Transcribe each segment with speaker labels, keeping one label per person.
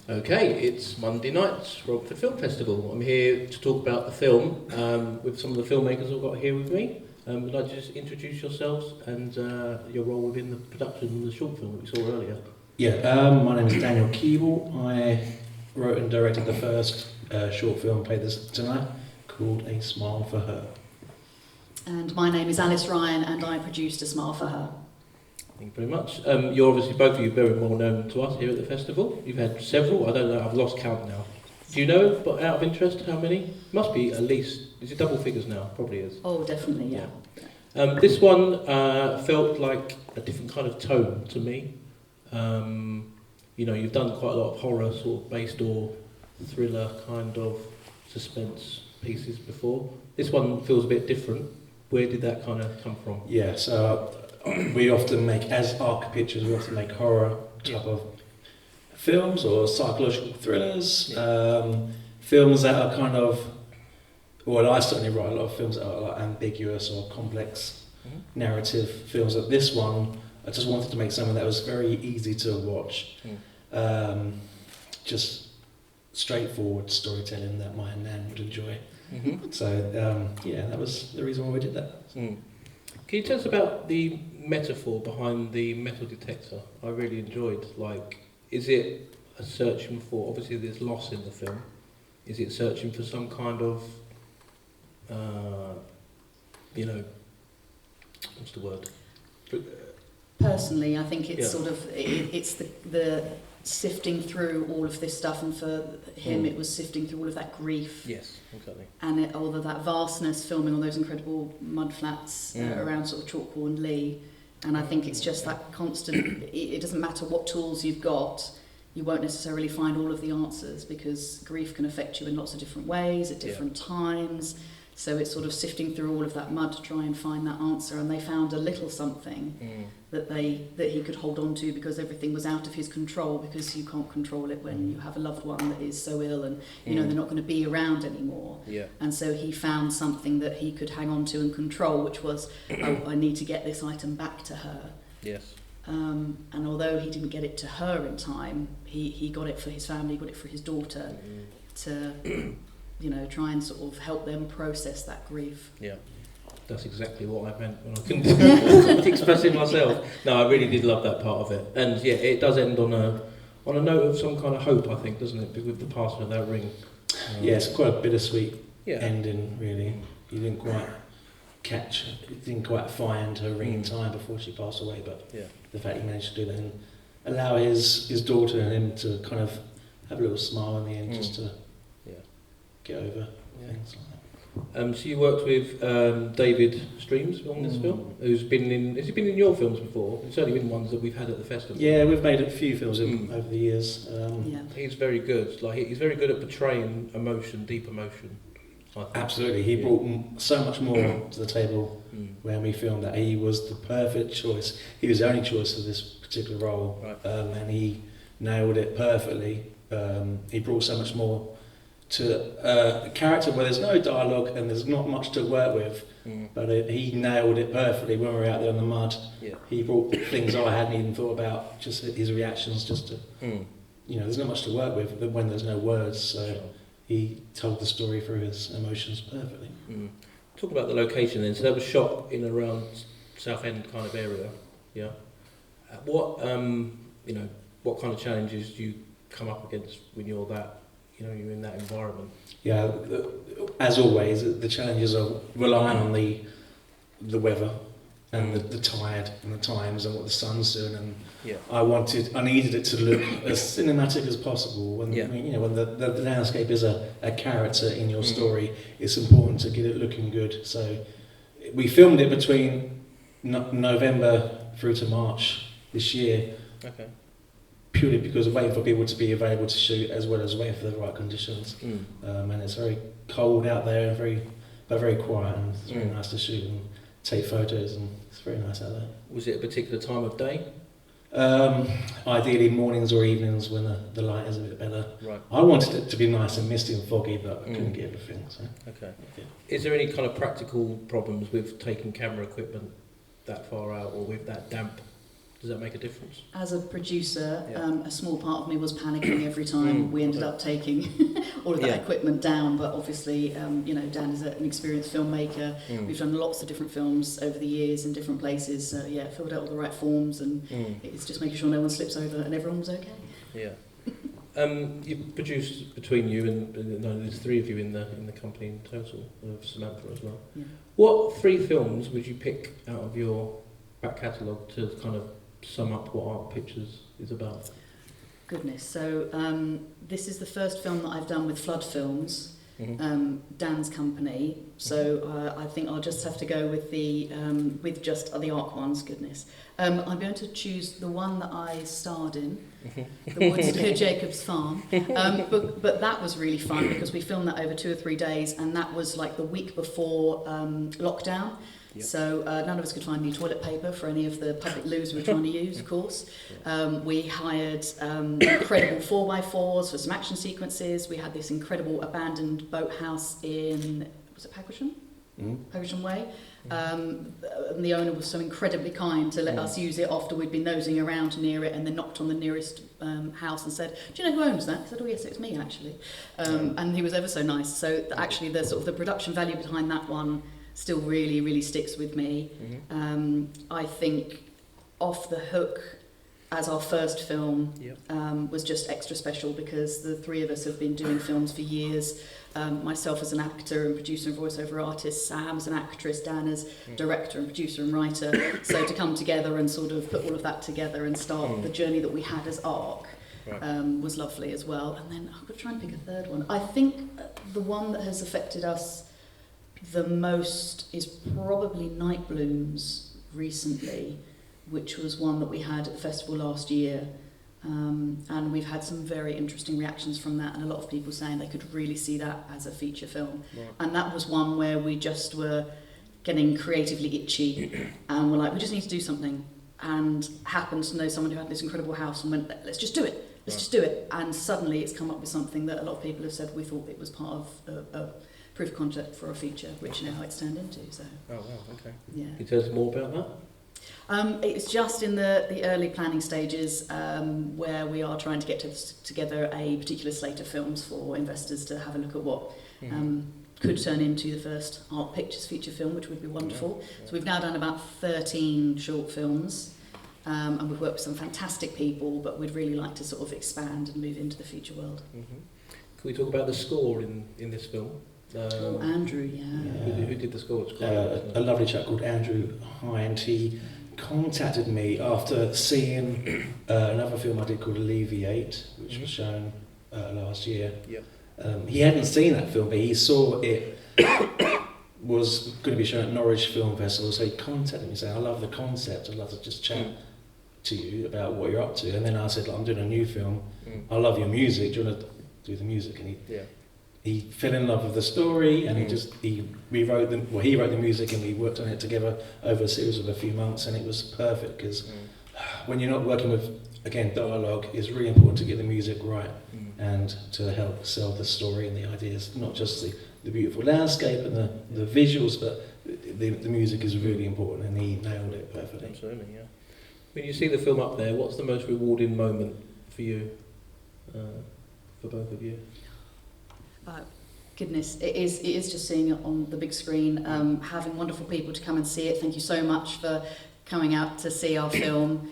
Speaker 1: Okay, it's Monday night's Romford Film Festival. I'm here to talk about the film with some of the filmmakers I've got here with me. Would I just introduce yourselves and your role within the production of the short film that we saw earlier?
Speaker 2: Yeah, my name is Daniel Keeble. I wrote and directed the first short film played this tonight called A Smile for Her.
Speaker 3: And my name is Alice Ryan and I produced A Smile for Her.
Speaker 1: Thank you very much. You're obviously, both of you, very well known to us here at the festival. You've had several, I don't know, I've lost count now. Do you know, but out of interest, how many? Must be at least, is it double figures now? Probably is.
Speaker 3: Oh, definitely, yeah.
Speaker 1: This one felt like a different kind of tone to me. You know, you've done quite a lot of horror sort of based or thriller kind of suspense pieces before. This one feels a bit different. Where did that kind of come from?
Speaker 2: Yeah, so we often make, as arc pictures, we often make horror type of films or psychological thrillers, films that are kind of, well, I certainly write a lot of films that are like ambiguous or complex narrative films. Like this one, I just wanted to make something that was very easy to watch, just straightforward storytelling that my nan would enjoy. So yeah, that was the reason why we did that.
Speaker 1: Can you tell us about the metaphor behind the metal detector? I really enjoyed, like, is it a searching for, obviously there's loss in the film, is it searching for some kind of, you know, what's the word?
Speaker 3: Personally, I think it's sort of, it's the sifting through all of this stuff, and for him it was sifting through all of that grief.
Speaker 1: Yes, exactly.
Speaker 3: And all of that vastness, filming on those incredible mud flats around sort of Chalkpool and Lee. And I think it's just that constant, it doesn't matter what tools you've got, you won't necessarily find all of the answers, because grief can affect you in lots of different ways at different times. So it's sort of sifting through all of that mud to try and find that answer, and they found a little something that he could hold on to, because everything was out of his control, because you can't control it when you have a loved one that is so ill and you know they're not going to be around anymore. And so he found something that he could hang on to and control, which was, oh, I need to get this item back to her. And although he didn't get it to her in time, he got it for his family, got it for his daughter, to you know, try and sort of help them process that grief. Yeah,
Speaker 1: that's exactly what I meant when I couldn't express it myself. No, I really did love that part of it. And yeah, it does end on a note of some kind of hope, I think, doesn't it, with the passing of that ring.
Speaker 2: Yeah, it's quite a bittersweet ending, really. You didn't quite find her ring in time before she passed away, but the fact he managed to do that and allow his daughter and him to kind of have a little smile in the end, just to get over things like that. So
Speaker 1: you worked with David Streams on this film, has he been in your films before? It's certainly been ones that we've had at the festival.
Speaker 2: Yeah, we've made a few films over the years.
Speaker 1: He's very good. Like, he's very good at portraying emotion, deep emotion.
Speaker 2: Absolutely, he brought so much more to the table when we filmed that. He was the perfect choice. He was the only choice for this particular role, and he nailed it perfectly. He brought so much more to a character where there's no dialogue and there's not much to work with, but he nailed it perfectly when we were out there in the mud. He brought things I hadn't even thought about, just his reactions, just to, you know, there's not much to work with when there's no words, so he told the story through his emotions perfectly.
Speaker 1: Talk about the location then. So that was shot in around Southend kind of area, What you know, what kind of challenges do you come up against when you're you're in that environment? Yeah,
Speaker 2: as always, the challenges are relying on the weather and the tide and the times and what the sun's doing. And I needed it to look as cinematic as possible. When when the landscape is a character in your story, it's important to get it looking good. So we filmed it between November through to March this year. Purely because of waiting for people to be available to shoot, as well as waiting for the right conditions. And it's very cold out there and very quiet, and it's very nice to shoot and take photos, and it's very nice out there.
Speaker 1: Was it a particular time of day?
Speaker 2: Ideally mornings or evenings when the light is a bit better. I wanted it to be nice and misty and foggy, but I couldn't get everything. So.
Speaker 1: Is there any kind of practical problems with taking camera equipment that far out, or with that damp Does that make a difference?
Speaker 3: As a producer,
Speaker 1: Yeah.
Speaker 3: a small part of me was panicking every time we ended up taking all of that equipment down. But obviously, Dan is an experienced filmmaker. We've done lots of different films over the years in different places. So filled out all the right forms, and it's just making sure no one slips over and everyone was okay.
Speaker 1: Yeah. You've produced between you and there's 3 of you in the company in total, of Samantha as well.
Speaker 3: Yeah.
Speaker 1: What 3 films would you pick out of your back catalogue to kind of sum up what Art Pictures is about?
Speaker 3: Goodness. So this is the first film that I've done with Flood Films, Dan's company. So I think I'll just have to go with with just the ARC ones. Goodness. I'm going to choose the one that I starred in, the Woods near Jacob's Farm. But that was really fun because we filmed that over 2 or 3 days, and that was like the week before lockdown. Yep. So none of us could find any toilet paper for any of the public loos we were trying to use, of course. We hired incredible 4x4s for some action sequences. We had this incredible abandoned boathouse in, was it Pagrisham? Pagrisham Way. And the owner was so incredibly kind to let us use it after we'd been nosing around near it, and then knocked on the nearest house and said, "Do you know who owns that?" I said, "Oh yes, it's me actually." And he was ever so nice. So actually the sort of the production value behind that one still really, really sticks with me. I think Off the Hook as our first film was just extra special because the 3 of us have been doing films for years. Myself as an actor and producer and voiceover artist, Sam as an actress, Dan as director and producer and writer. So to come together and sort of put all of that together and start the journey that we had as ARC was lovely as well. And then I'm going to try and pick a third one. I think the one that has affected us the most is probably Night Blooms recently, which was one that we had at the festival last year. And we've had some very interesting reactions from that, and a lot of people saying they could really see that as a feature film. And that was one where we just were getting creatively itchy and we're like, we just need to do something, and happened to know someone who had this incredible house and went, let's just do it, just do it. And suddenly it's come up with something that a lot of people have said we thought it was part of a proof of concept for a feature, which now it's turned into. So
Speaker 1: okay.
Speaker 3: Yeah.
Speaker 1: Can you tell us more about that?
Speaker 3: It's just in the early planning stages where we are trying to get together a particular slate of films for investors to have a look at what could turn into the first Art Pictures feature film, which would be wonderful. So we've now done about 13 short films, and we've worked with some fantastic people, but we'd really like to sort of expand and move into the feature world.
Speaker 1: Can we talk about the score in this film?
Speaker 3: Andrew,
Speaker 1: Who did the score?
Speaker 2: A lovely chap called Andrew Hind. He contacted me after seeing another film I did called Alleviate, which was shown last year. He hadn't seen that film, but he saw it was going to be shown at Norwich Film Festival, so he contacted me saying, I love the concept, I'd love to just chat to you about what you're up to. And then I said, I'm doing a new film, I love your music, do you want to do the music? And he fell in love with the story, and he wrote the music, and we worked on it together over a series of a few months, and it was perfect because when you're not working with, again, dialogue, it's really important to get the music right and to help sell the story and the ideas, not just the beautiful landscape and the visuals, but the music is really important, and he nailed it perfectly.
Speaker 1: Absolutely, yeah. When you see the film up there, what's the most rewarding moment for you, for both of you?
Speaker 3: Goodness, it is just seeing it on the big screen, having wonderful people to come and see it. Thank you so much for coming out to see our film.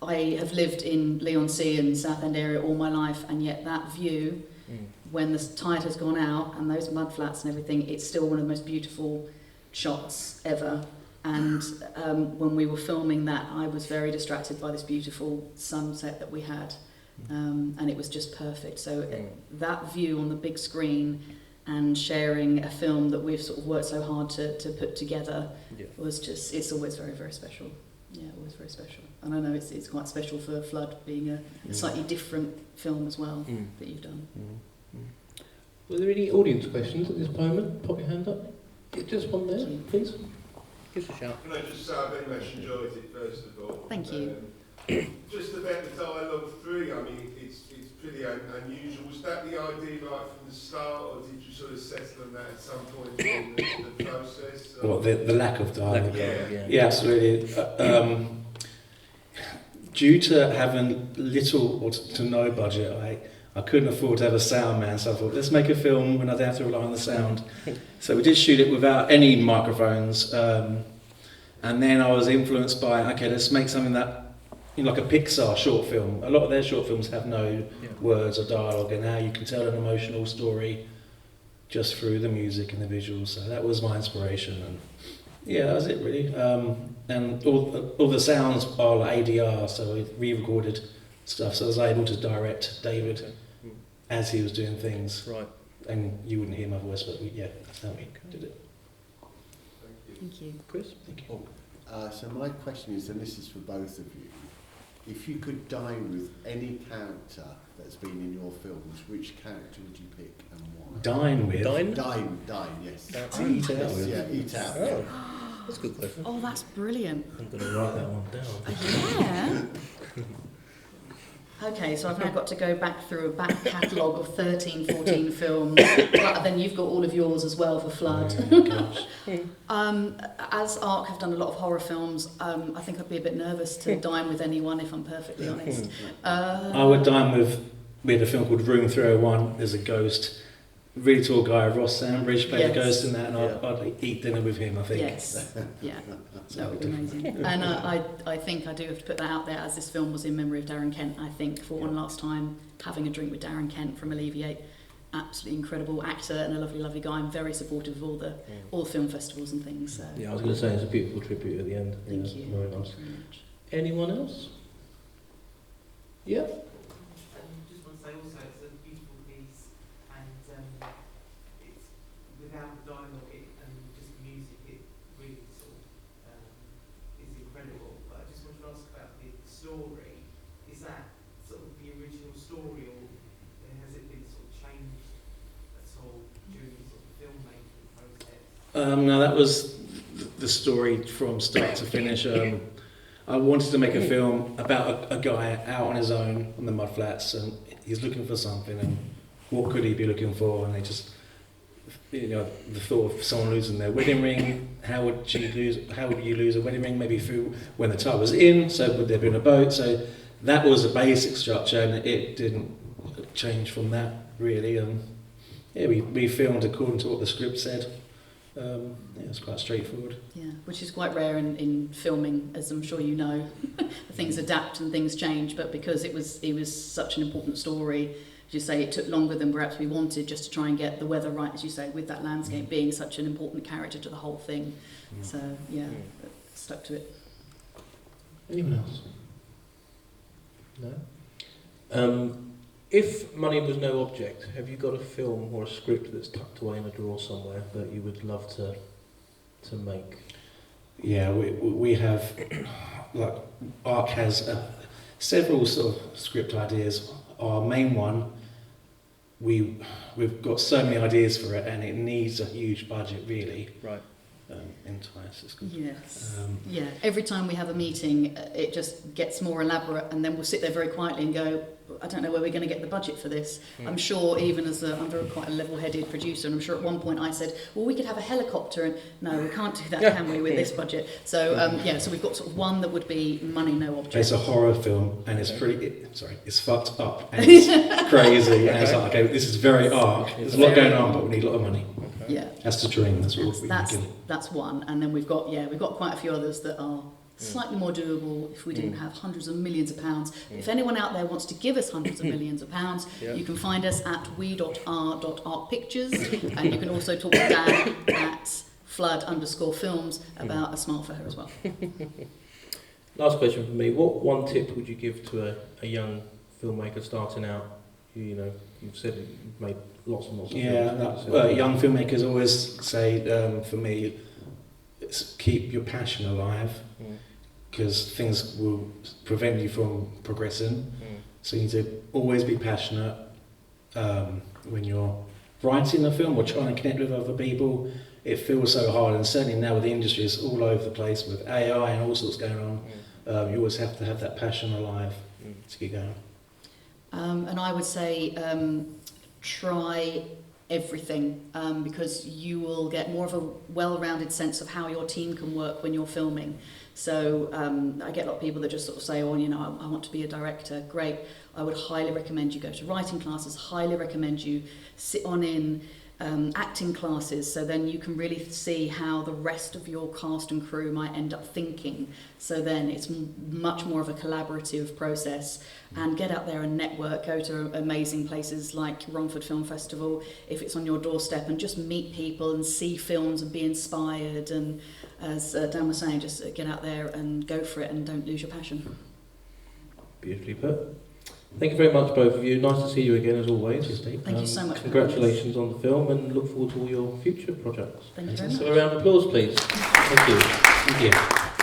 Speaker 3: I have lived in Leigh-on-Sea and Southend area all my life, and yet that view, when the tide has gone out and those mud flats and everything, it's still one of the most beautiful shots ever. And when we were filming that, I was very distracted by this beautiful sunset that we had. And it was just perfect. So that view on the big screen and sharing a film that we've sort of worked so hard to put together was just, it's always very, very special. Yeah, always very special. And I know it's quite special for Flood being a slightly different film as well that you've done.
Speaker 1: Were there any audience questions at this moment? Pop your hand up. Just one there, please. Give us a shout.
Speaker 4: Can I just say I very much enjoyed it, first of all.
Speaker 3: Thank you.
Speaker 4: Just about the dialogue 3, I mean, it's pretty unusual. Was that the idea right from the start, or did you sort of settle on that at some point in the process?
Speaker 2: Well, the lack of dialogue.
Speaker 4: Yeah,
Speaker 2: absolutely. due to having little or to no budget, I couldn't afford to have a sound man, so I thought, let's make a film when I don't have to rely on the sound. So we did shoot it without any microphones, and then I was influenced by, okay, let's make something that, like a Pixar short film. A lot of their short films have no words or dialogue, and now you can tell an emotional story just through the music and the visuals. So that was my inspiration, and yeah, that was it really. And all the sounds are like ADR, so we re-recorded stuff, so I was able to direct David as he was doing things.
Speaker 1: Right.
Speaker 2: And you wouldn't hear my voice, but that's how we did it.
Speaker 3: Thank you.
Speaker 1: Chris?
Speaker 2: Thank you.
Speaker 5: So my question is, and this is for both of you, if you could dine with any character that's been in your films, which character would you pick and why?
Speaker 2: Dine with?
Speaker 5: Dine, yes.
Speaker 1: That's
Speaker 2: eat out with.
Speaker 5: Yeah, eat out.
Speaker 1: Oh, that's a good question.
Speaker 3: Oh, that's brilliant.
Speaker 1: I'm going to write that one down.
Speaker 3: Yeah. Okay, so I've now got to go back through a back catalogue of 13, 14 films, but then you've got all of yours as well for Flood. As ARC have done a lot of horror films, I think I'd be a bit nervous to dine with anyone, if I'm perfectly honest.
Speaker 2: I would dine with, we had a film called Room 301, there's a ghost, really tall guy, Ross Sandbridge played a ghost in that, and I'd eat dinner with him, I think.
Speaker 3: Yes, yeah, that would be amazing. And I think I do have to put that out there, as this film was in memory of Darren Kent. I think for one last time, having a drink with Darren Kent from Alleviate, absolutely incredible actor and a lovely, lovely guy. I'm very supportive of all the film festivals and things. So.
Speaker 1: Yeah, I was going to say it's a beautiful tribute at the end.
Speaker 3: Thank you.
Speaker 1: Very nice. Anyone else? Yeah.
Speaker 6: Just want to say also it's a beautiful piece, and it's without the dialogue and just the music, it really sort of is incredible. But I just wanted to ask about the story. Is that sort of the original story, or has it been sort of changed at all during the sort of filmmaking process?
Speaker 2: No, that was the story from start to finish. I wanted to make a film about a guy out on his own on the mudflats, and he's looking for something, and what could he be looking for? And they just, the thought of someone losing their wedding ring. How would you lose a wedding ring? Maybe through when the tide was in. So would there be on a boat? So that was a basic structure, and it didn't change from that really. We filmed according to what the script said. It's quite straightforward.
Speaker 3: Yeah, which is quite rare in filming, as I'm sure you know. Things adapt and things change, but because it was such an important story, as you say, it took longer than perhaps we wanted just to try and get the weather right, as you say, with that landscape being such an important character to the whole thing. So stuck to it.
Speaker 1: Anyone else? No. If money was no object, have you got a film or a script that's tucked away in a drawer somewhere that you would love to make?
Speaker 2: Yeah, we have, like, ARC has several sort of script ideas. Our main one, we've got so many ideas for it, and it needs a huge budget, really.
Speaker 1: Right.
Speaker 2: Entice.
Speaker 3: Yes. Every time we have a meeting, it just gets more elaborate, and then we'll sit there very quietly and go, I don't know where we're going to get the budget for this. I'm sure, even as I'm quite a level-headed producer, and I'm sure at one point I said, well, we could have a helicopter, and no, we can't do that, can we, with this budget? So so we've got sort of one that would be money no object.
Speaker 2: It's a horror film, and it's it's fucked up, and it's crazy, and it's like, okay, this is very ARC. There's a lot going on, but we need a lot of money.
Speaker 1: Okay.
Speaker 3: Yeah.
Speaker 2: That's the dream. That's
Speaker 3: one, and then we've got quite a few others that are slightly more doable if we didn't have hundreds of millions of pounds. If anyone out there wants to give us hundreds of millions of pounds, you can find us at we.r.artpictures, and you can also talk to Dan at flood_films about A Smile for Her as well.
Speaker 1: Last question for me. What one tip would you give to a young filmmaker starting out? You've said that you've made lots and lots of films.
Speaker 2: Young filmmakers always say, for me, it's keep your passion alive, because things will prevent you from progressing. So you need to always be passionate when you're writing a film or trying to connect with other people. It feels so hard, and certainly now with the industry, it's all over the place with AI and all sorts going on. You always have to have that passion alive to keep going.
Speaker 3: And I would say try everything, because you will get more of a well-rounded sense of how your team can work when you're filming. So I get a lot of people that just sort of say, oh, you know, I want to be a director. Great. I would highly recommend you go to writing classes, highly recommend you sit on in acting classes, so then you can really see how the rest of your cast and crew might end up thinking. So then it's much more of a collaborative process, and get out there and network, go to amazing places like Romford Film Festival if it's on your doorstep, and just meet people and see films and be inspired, and as Dan was saying, just get out there and go for it and don't lose your passion.
Speaker 1: Beautifully put. Thank you very much, both of you. Nice to see you again, as always.
Speaker 3: Thank you so much.
Speaker 1: Congratulations on the film, and look forward to all your future projects.
Speaker 3: Thank you very much.
Speaker 1: So a round of applause, please. Thank you.
Speaker 2: Thank you.